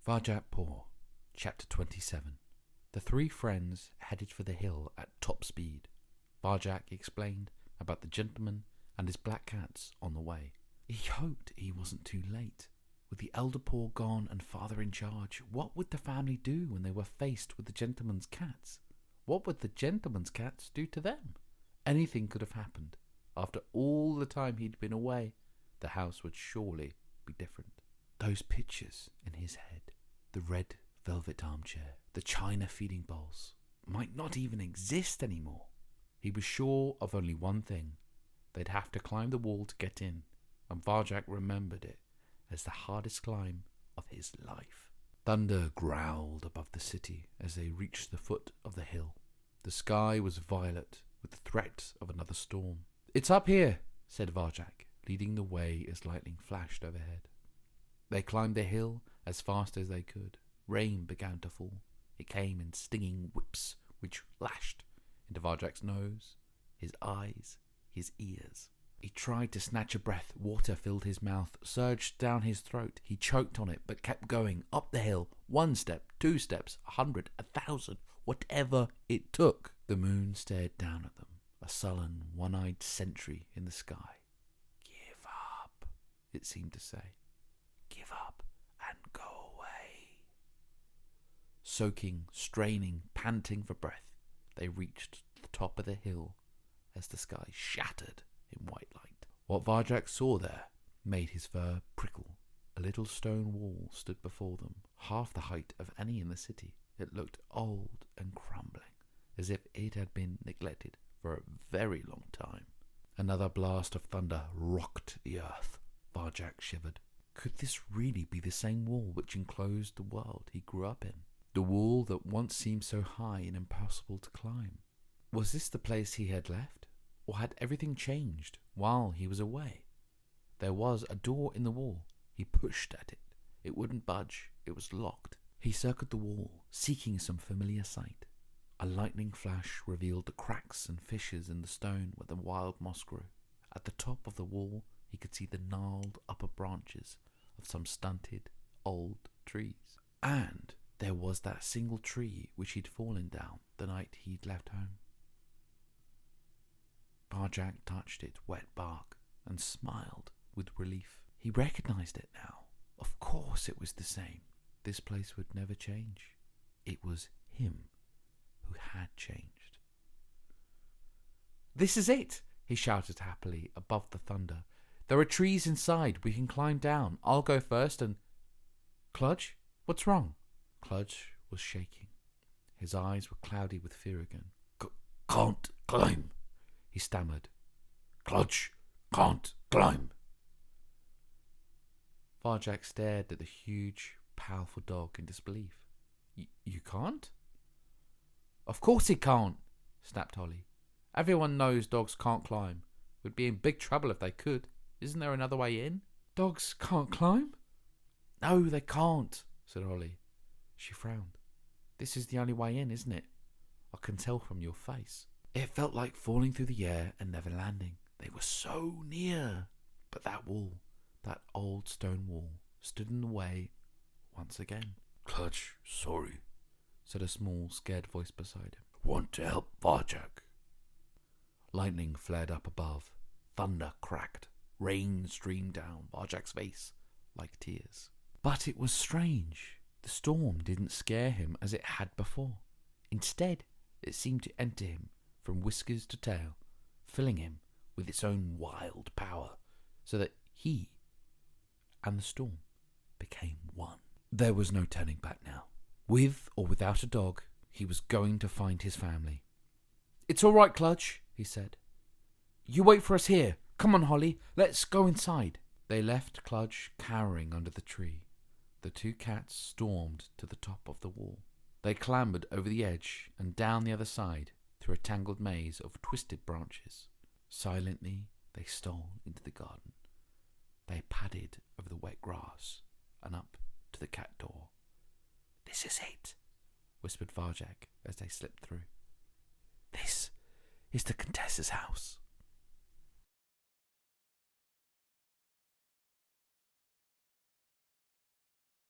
Varjak Paw, Chapter 27. The three friends headed for the hill at top speed. Varjak explained about the gentleman and his black cats on the way. He hoped he wasn't too late. With the elder Paw gone and father in charge, what would the family do when they were faced with the gentleman's cats? What would the gentleman's cats do to them? Anything could have happened. After all the time he'd been away, the house would surely be different. Those pictures in his head, the red velvet armchair, the china feeding bowls, might not even exist anymore. He was sure of only one thing. They'd have to climb the wall to get in, and Varjak remembered it as the hardest climb of his life. Thunder growled above the city as they reached the foot of the hill. The sky was violet with the threat of another storm. "It's up here," said Varjak, leading the way as lightning flashed overhead. They climbed the hill as fast as they could. Rain began to fall. It came in stinging whips which lashed into Varjak's nose, his eyes, his ears. He tried to snatch a breath. Water filled his mouth, surged down his throat. He choked on it, but kept going up the hill. 1 step, 2 steps, 100, 1,000, whatever it took. The moon stared down at them, a sullen, one-eyed sentry in the sky. "Give up," it seemed to say. "Give up and go away." Soaking, straining, panting for breath, they reached the top of the hill as the sky shattered in white light. What Varjak saw there made his fur prickle. A little stone wall stood before them, half the height of any in the city. It looked old and crumbling, as if it had been neglected for a very long time. Another blast of thunder rocked the earth. Varjak shivered. Could this really be the same wall which enclosed the world he grew up in? The wall that once seemed so high and impossible to climb? Was this the place he had left? Or had everything changed while he was away? There was a door in the wall. He pushed at it. It wouldn't budge. It was locked. He circled the wall, seeking some familiar sight. A lightning flash revealed the cracks and fissures in the stone where the wild moss grew. At the top of the wall, he could see the gnarled upper branches of some stunted, old trees. And there was that single tree which he'd fallen down the night he'd left home. Varjak touched its wet bark and smiled with relief. He recognized it now. Of course it was the same. This place would never change. It was him who had changed. "This is it!" he shouted happily above the thunder. "There are trees inside. We can climb down. I'll go first and—" "Cludge, what's wrong?" Cludge was shaking. His eyes were cloudy with fear again. "Can't climb," he stammered. "Cludge can't climb." Varjak stared at the huge, powerful dog in disbelief. You can't?" "Of course he can't," snapped Holly. "Everyone knows dogs can't climb. We'd be in big trouble if they could. Isn't there another way in?" "Dogs can't climb?" "No, they can't," said Holly. She frowned. "This is the only way in, isn't it? I can tell from your face." It felt like falling through the air and never landing. They were so near. But that wall, that old stone wall, stood in the way once again. "Cludge, sorry," said a small, scared voice beside him. "Want to help Varjak." Lightning flared up above. Thunder cracked. Rain streamed down Varjak's face like tears. But it was strange. The storm didn't scare him as it had before. Instead, it seemed to enter him from whiskers to tail, filling him with its own wild power, so that he and the storm became one. There was no turning back now. With or without a dog, he was going to find his family. "It's all right, Cludge," he said. "You wait for us here. Come on, Holly, let's go inside." They left Cludge cowering under the tree. The 2 cats stormed to the top of the wall. They clambered over the edge and down the other side through a tangled maze of twisted branches. Silently, they stole into the garden. They padded over the wet grass and up to the cat door. "This is it," whispered Varjak as they slipped through. "This is the Contessa's house."